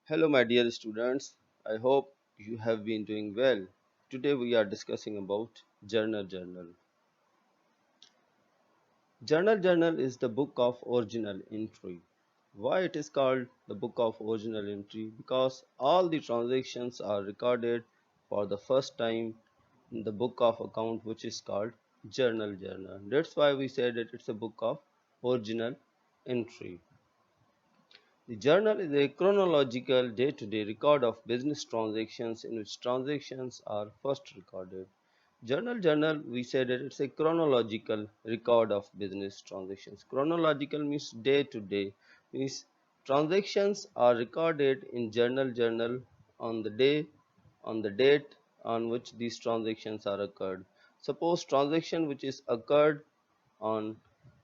Hello, my dear students. I hope you have been doing well. Today we are discussing about journal. Journal is the book of original entry. Why it is called the book of original entry? Because all the transactions are recorded for the first time in the book of account, which is called journal. That's why we said that it's a book of original entry. The journal is a chronological day-to-day record of business transactions in which transactions are first recorded. Journal, we said that it's a chronological record of business transactions. Chronological means day to day, means transactions are recorded in journal on the day, on the date on which these transactions are occurred. Suppose transaction which is occurred on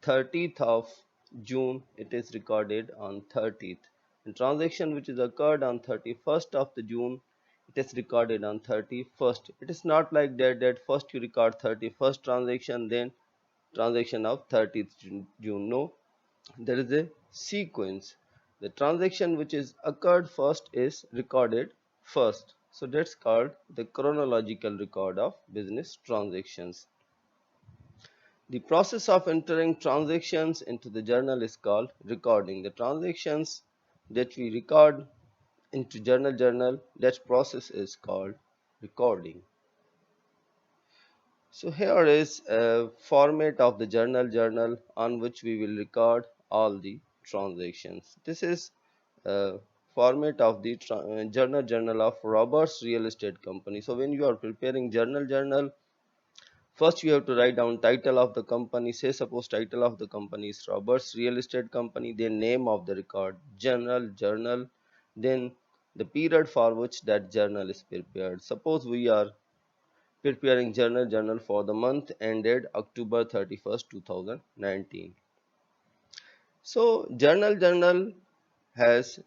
30th of June, it is recorded on 30th. And transaction which is occurred on 31st of the June, it is recorded on 31st. It is not like that first you record 31st transaction, then transaction of 30th June. No, there is a sequence. The transaction which is occurred first is recorded first. So that's called the chronological record of business transactions. The process of entering transactions into the journal is called recording. The transactions that we record into journal, that process is called recording. So here is a format of the journal on which we will record all the transactions. This is a format of the journal of Roberts Real Estate Company. So when you are preparing journal, first, you have to write down title of the company. Say suppose title of the company is Roberts Real Estate Company. Then name of the record, journal. Then the period for which that journal is prepared. Suppose we are preparing journal for the month ended October 31st, 2019. So journal has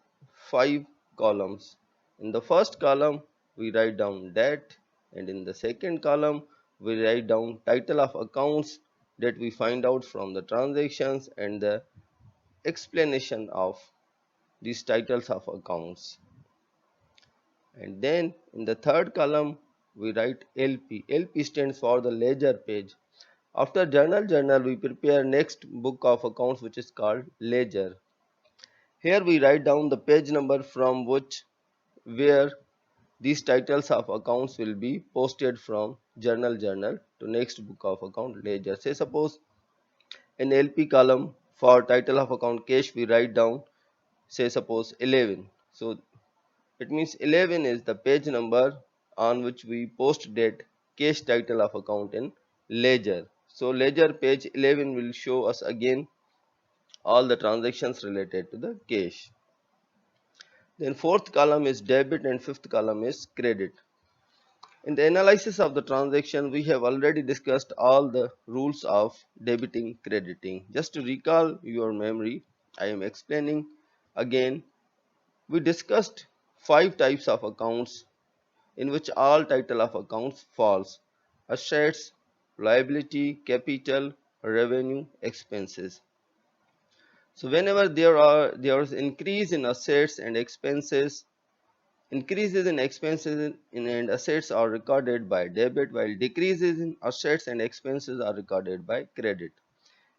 5 columns. In the first column, we write down date, and in the second column, we write down title of accounts that we find out from the transactions and the explanation of these titles of accounts. And then in the third column, we write LP. LP stands for the ledger page. After journal, we prepare next book of accounts, which is called ledger. Here we write down the page number from which where these titles of accounts will be posted from journal to next book of account ledger. Say suppose in LP column for title of account cash we write down say suppose 11. So it means 11 is the page number on which we post date cash title of account in ledger. So ledger page 11 will show us again all the transactions related to the cash. Then fourth column is debit and fifth column is credit. In the analysis of the transaction, we have already discussed all the rules of debiting, crediting. Just to recall your memory, I am explaining again. We discussed 5 types of accounts in which all title of accounts falls: assets, liability, capital, revenue, expenses. So whenever there is increase in assets and expenses, increases in expenses and assets are recorded by debit, while decreases in assets and expenses are recorded by credit.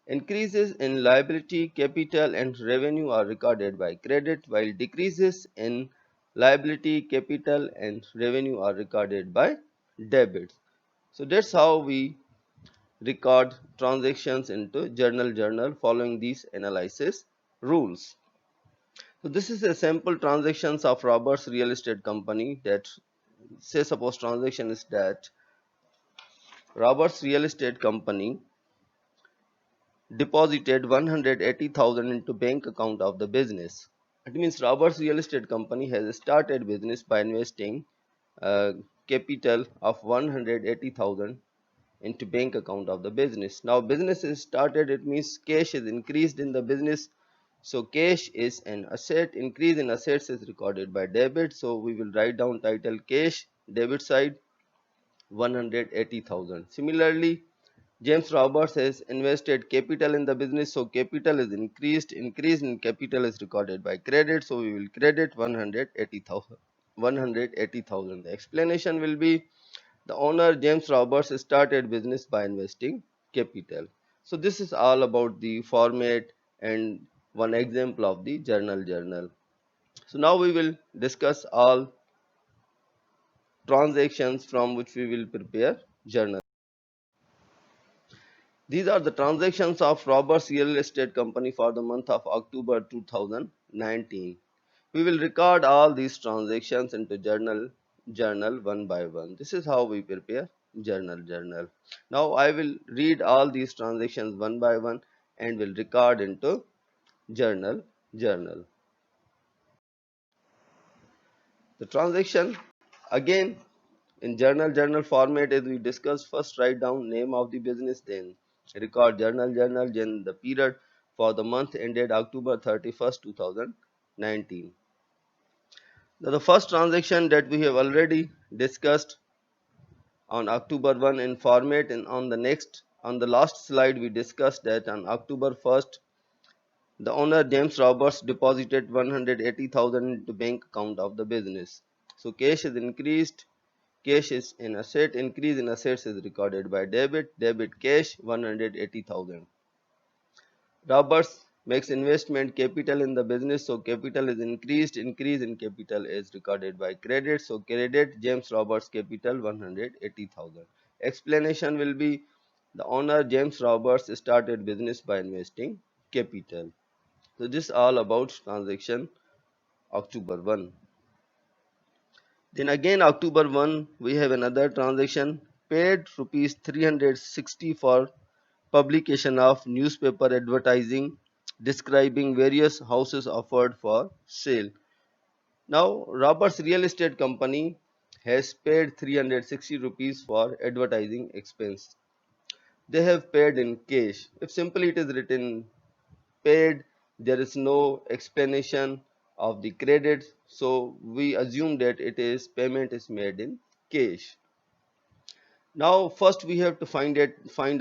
Increases in liability, capital, and revenue are recorded by credit, while decreases in liability, capital, and revenue are recorded by debit. So that's how we record transactions into journal following these analysis rules. So this is a sample transactions of Roberts Real Estate Company. That say suppose transaction is that Roberts Real Estate Company deposited 180,000 into bank account of the business. It means Roberts Real Estate Company has started business by investing a capital of 180,000 into bank account of the business. Now business is started, it means cash is increased in the business. So cash is an asset. Increase in assets is recorded by debit. So we will write down title cash, debit side 180,000. Similarly, James Roberts has invested capital in the business, so capital is increased. Increase in capital is recorded by credit, so we will credit 180,000. 180,000. The explanation will be the owner James Roberts started business by investing capital. So this is all about the format and one example of the journal. So now we will discuss all transactions from which we will prepare journal. These are the transactions of Roberts Real Estate Company for the month of October 2019. We will record all these transactions into journal one by one. This is how we prepare journal. Now I will read all these transactions one by one and will record into journal. The transaction again in journal format as we discussed, first write down name of the business, then record journal, then the period for the month ended October 31st 2019. Now the first transaction that we have already discussed on October 1 in format, and on the last slide we discussed that on October 1st the owner James Roberts deposited 180,000 into bank account of the business. So cash is increased. Cash is an asset. Increase in assets is recorded by debit. Debit cash 180,000. Roberts makes investment capital in the business, so capital is increased. Increase in capital is recorded by credit, so credit James Roberts capital 180,000. Explanation will be the owner James Roberts started business by investing capital. So this is all about transaction October 1. Then again October 1 we have another transaction, paid rupees 360 for publication of newspaper advertising describing various houses offered for sale. Now Roberts Real Estate Company has paid 360 rupees for advertising expense. They have paid in cash. If simply it is written paid, there is no explanation of the credit, so we assume that it is payment is made in cash. Now first we have to find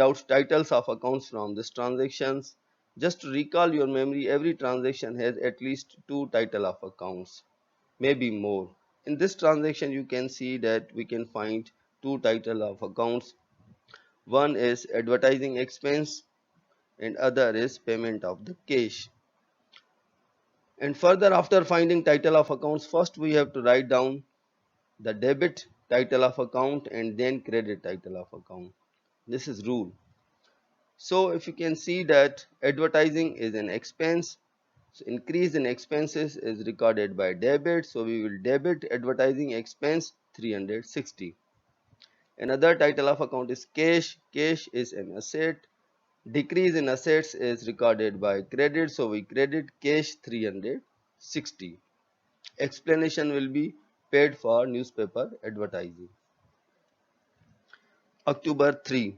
out titles of accounts from these transactions. Just to recall your memory, every transaction has at least two title of accounts, maybe more. In this transaction you can see that we can find two title of accounts. One is advertising expense and other is payment of the cash. And further, after finding title of accounts, first we have to write down the debit title of account and then credit title of account. This is rule. So if you can see that advertising is an expense, so increase in expenses is recorded by debit, so we will debit advertising expense 360. Another title of account is cash. Cash is an asset. Decrease in assets is recorded by credit, so we credit cash 360. Explanation will be paid for newspaper advertising. October 3.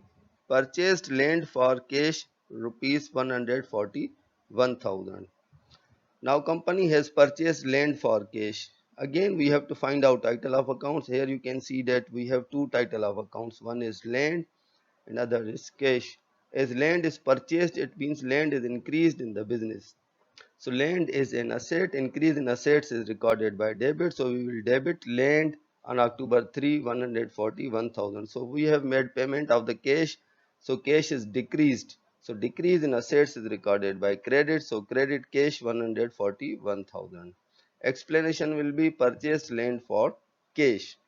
Purchased land for cash rupees 141,000. Now company has purchased land for cash. Again we have to find out title of accounts. Here you can see that we have two title of accounts. One is land, another is cash. As land is purchased, it means land is increased in the business. So land is an asset. Increase in assets is recorded by debit. So we will debit land on October 3, 141,000. So we have made payment of the cash. So cash is decreased. So decrease in assets is recorded by credit. So credit cash 141,000. Explanation will be purchased land for cash.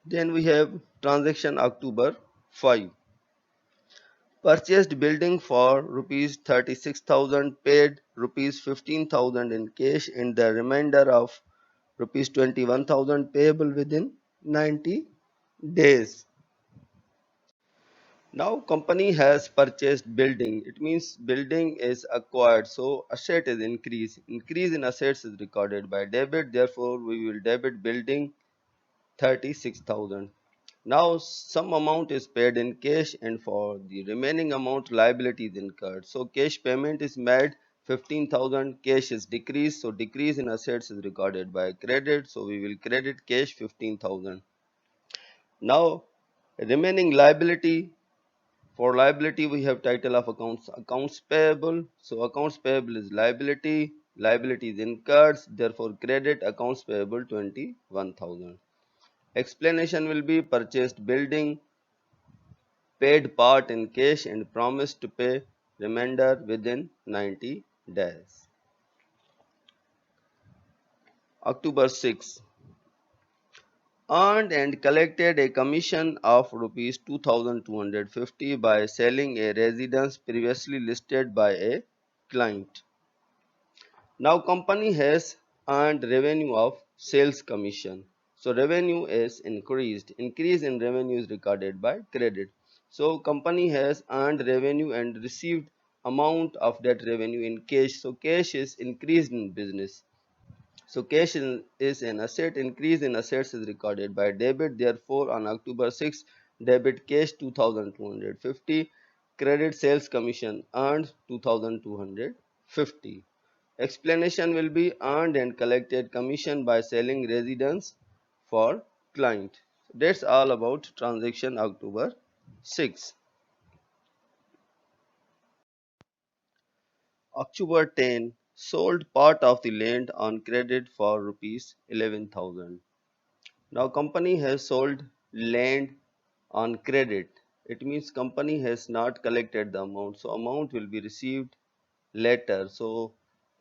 Then we have transaction October 5. Purchased building for rupees 36,000, paid rupees 15,000 in cash, and the remainder of rupees 21,000 payable within 90 days. Now company has purchased building. It means building is acquired, so asset is increased. Increase in assets is recorded by debit. Therefore, we will debit building 36,000. Now some amount is paid in cash and for the remaining amount liability is incurred. So cash payment is made 15,000, cash is decreased, so decrease in assets is recorded by credit, so we will credit cash 15,000. Now remaining liability For liability, we have title of accounts payable. So accounts payable is liability. Liability is incurred. Therefore, credit accounts payable 21,000. Explanation will be purchased building, paid part in cash and promised to pay remainder within 90 days. October 6. Earned and collected a commission of rupees 2250 by selling a residence previously listed by a client. Now company has earned revenue of sales commission. So revenue is increased. Increase in revenue is recorded by credit. So company has earned revenue and received amount of that revenue in cash. So cash is increased in business. So cash is an asset. Increase in assets is recorded by debit. Therefore, on October 6, debit cash 2250, credit sales commission earned 2250. Explanation will be earned and collected commission by selling residence for client. That's all about transaction October 6. October 10, sold part of the land on credit for rupees 11,000. Now company has sold land on credit. It means company has not collected the amount. So amount will be received later. So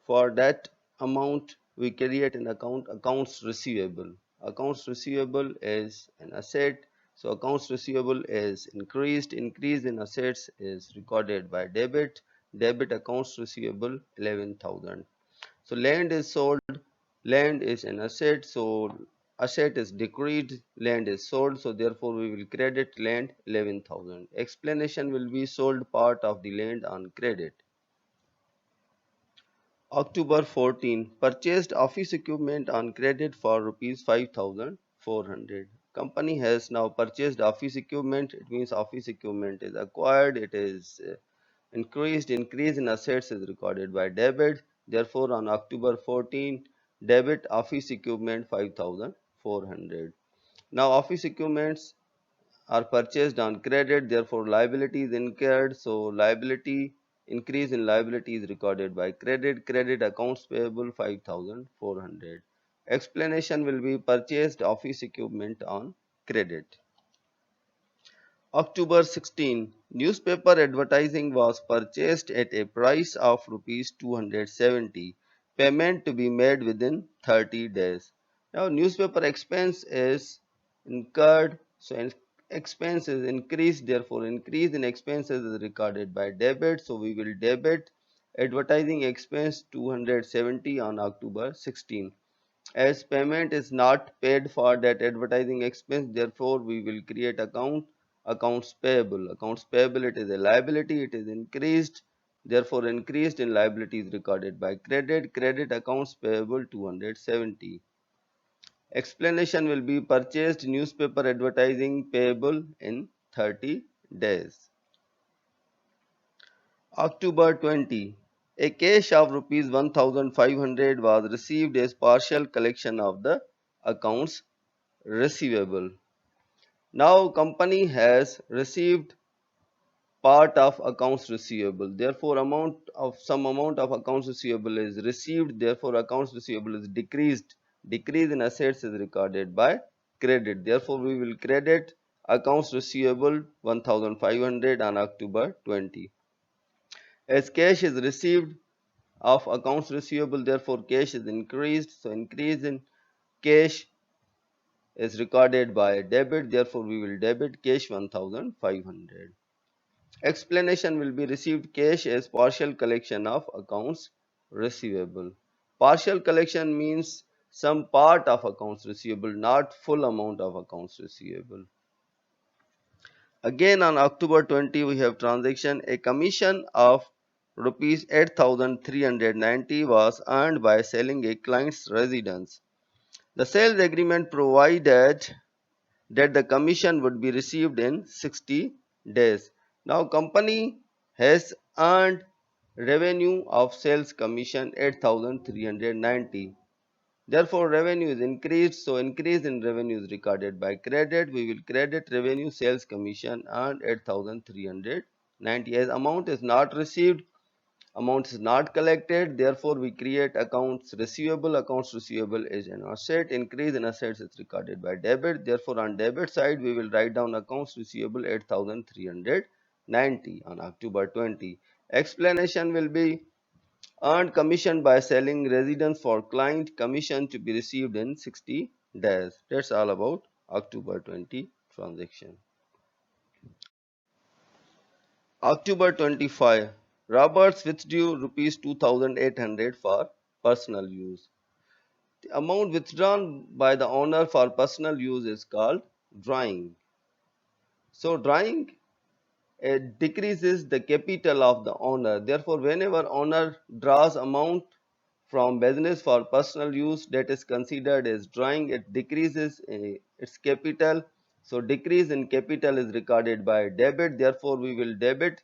for that amount we create an accounts receivable. Accounts receivable is an asset. So accounts receivable is increased. Increase in assets is recorded by debit. Debit accounts receivable 11,000. So land is sold. Land is an asset. So asset is decreased. Land is sold. So therefore we will credit land 11,000. Explanation will be sold part of the land on credit. October 14, purchased office equipment on credit for rupees 5,400. Company has now purchased office equipment. It means office equipment is acquired. It is increased. Increase in assets is recorded by debit. Therefore, on October 14, debit office equipment 5,400. Now, office equipments are purchased on credit, therefore liability is incurred. So liability, increase in liability is recorded by credit. Credit accounts payable 5,400. Explanation will be purchased office equipment on credit. October 16, newspaper advertising was purchased at a price of rupees 270. Payment to be made within 30 days. Now newspaper expense is incurred, so expense is increased, therefore increase in expenses is recorded by debit. So we will debit advertising expense 270 on October 16. As payment is not paid for that advertising expense, therefore we will create accounts payable. Accounts payable, it is a liability, it is increased, therefore increased in liability is recorded by credit. Credit accounts payable 270. Explanation will be purchased newspaper advertising payable in 30 days. October 20, a cash of rupees 1,500 was received as partial collection of the accounts receivable. Now company has received part of accounts receivable. Therefore, some amount of accounts receivable is received. Therefore, accounts receivable is decreased. Decrease in assets is recorded by credit. Therefore, we will credit accounts receivable 1,500 on October 20. As cash is received of accounts receivable, therefore cash is increased. So increase in cash is recorded by debit. Therefore, we will debit cash 1,500. Explanation will be received cash as partial collection of accounts receivable. Partial collection means some part of accounts receivable, not full amount of accounts receivable. Again on October 20, we have transaction. A commission of rupees 8,390 was earned by selling a client's residence. The sales agreement provided that the commission would be received in 60 days. Now company has earned revenue of sales commission 8,390. Therefore, revenue is increased. So, increase in revenue is recorded by credit. We will credit revenue, sales commission, and 8,390. As amount is not received, amount is not collected. Therefore, we create accounts receivable. Accounts receivable is an asset. Increase in assets is recorded by debit. Therefore, on debit side, we will write down accounts receivable 8,390 on October 20. Explanation will be earned commission by selling residence for client, commission to be received in 60 days. That's all about October 20 transaction. October 25, Roberts withdrew rupees 2,800 for personal use. The amount withdrawn by the owner for personal use is called drawing. So drawing decreases the capital of the owner. Therefore, whenever owner draws amount from business for personal use, that is considered as drawing, it decreases its capital. So decrease in capital is recorded by debit. Therefore, we will debit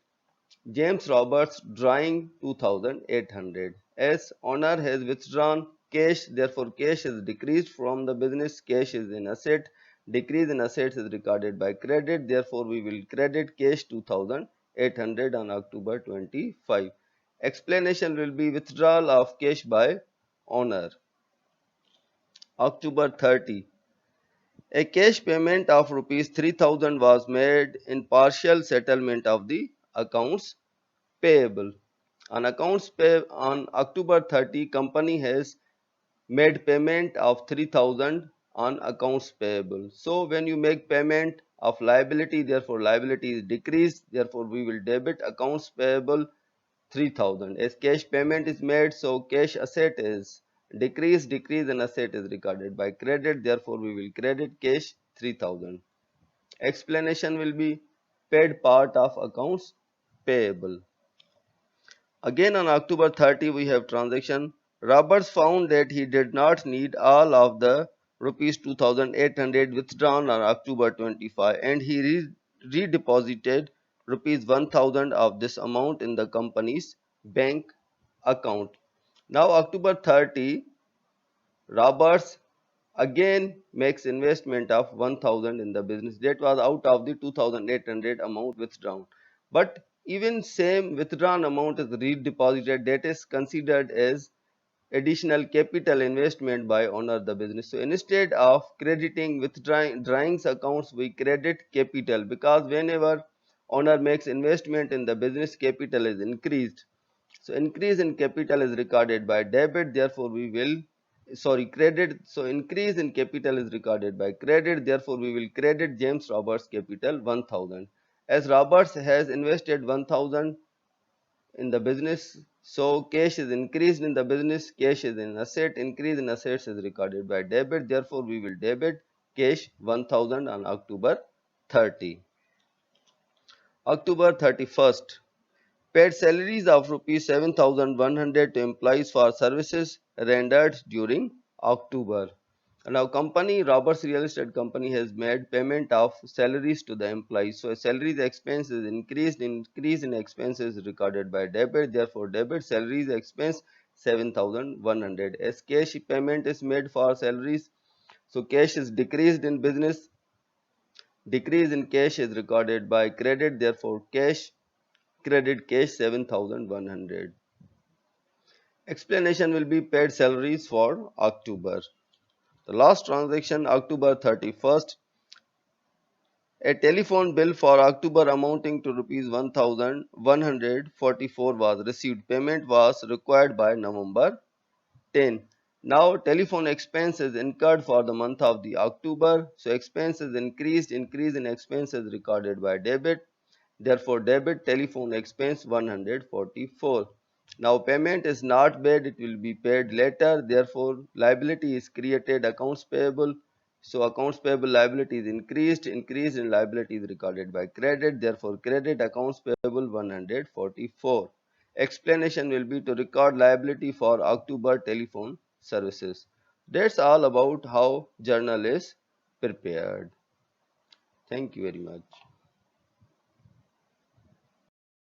James Roberts drawing 2,800. As owner has withdrawn cash, therefore cash is decreased from the business. Cash is an asset. Decrease in assets is recorded by credit. Therefore, we will credit cash 2,800 on October 25. Explanation will be withdrawal of cash by owner. October 30. A cash payment of rupees 3,000 was made in partial settlement of the accounts payable. On October 30, company has made payment of 3,000 on accounts payable. So when you make payment of liability, therefore liability is decreased. Therefore we will debit accounts payable 3,000. As cash payment is made, so cash asset is decreased. Decrease in asset is recorded by credit. Therefore we will credit cash 3,000. Explanation will be paid part of accounts payable. Again on October 30 we have transaction. Roberts found that he did not need all of the rupees 2,800 withdrawn on October 25 and he redeposited rupees 1,000 of this amount in the company's bank account. Now October 30, Roberts again makes investment of 1,000 in the business. That was out of the 2,800 amount withdrawn. But even same withdrawn amount is redeposited, that is considered as additional capital investment by owner of the business. So instead of crediting withdrawing accounts, we credit capital, because whenever owner makes investment in the business, capital is increased. So increase in capital is recorded by debit. Therefore we will credit. So increase in capital is recorded by credit. Therefore we will credit James Roberts capital 1,000. As Roberts has invested 1,000 in the business, so cash is increased in the business. Cash is an asset. Increase in assets is recorded by debit. Therefore we will debit cash 1,000 on October 30. October 31st, paid salaries of rupees 7,100 to employees for services rendered during October. Now company Roberts Real Estate Company has made payment of salaries to the employees. So salaries expense is increased. Increase in expenses is recorded by debit. Therefore debit salaries expense 7,100. As cash payment is made for salaries, so cash is decreased in business. Decrease in cash is recorded by credit. Therefore credit cash 7,100. Explanation will be paid salaries for October. The last transaction October 31st. A telephone bill for October amounting to rupees 1,144 was received. Payment was required by November 10. Now telephone expenses incurred for the month of the October. So expenses increased. Increase in expenses recorded by debit. Therefore debit telephone expense 144. Now payment is not made, it will be paid later. Therefore liability is created, accounts payable. So accounts payable liability is increased. Increase in liability is recorded by credit. Therefore credit accounts payable 144. Explanation will be to record liability for October telephone services. That's all about how journal is prepared. Thank you very much.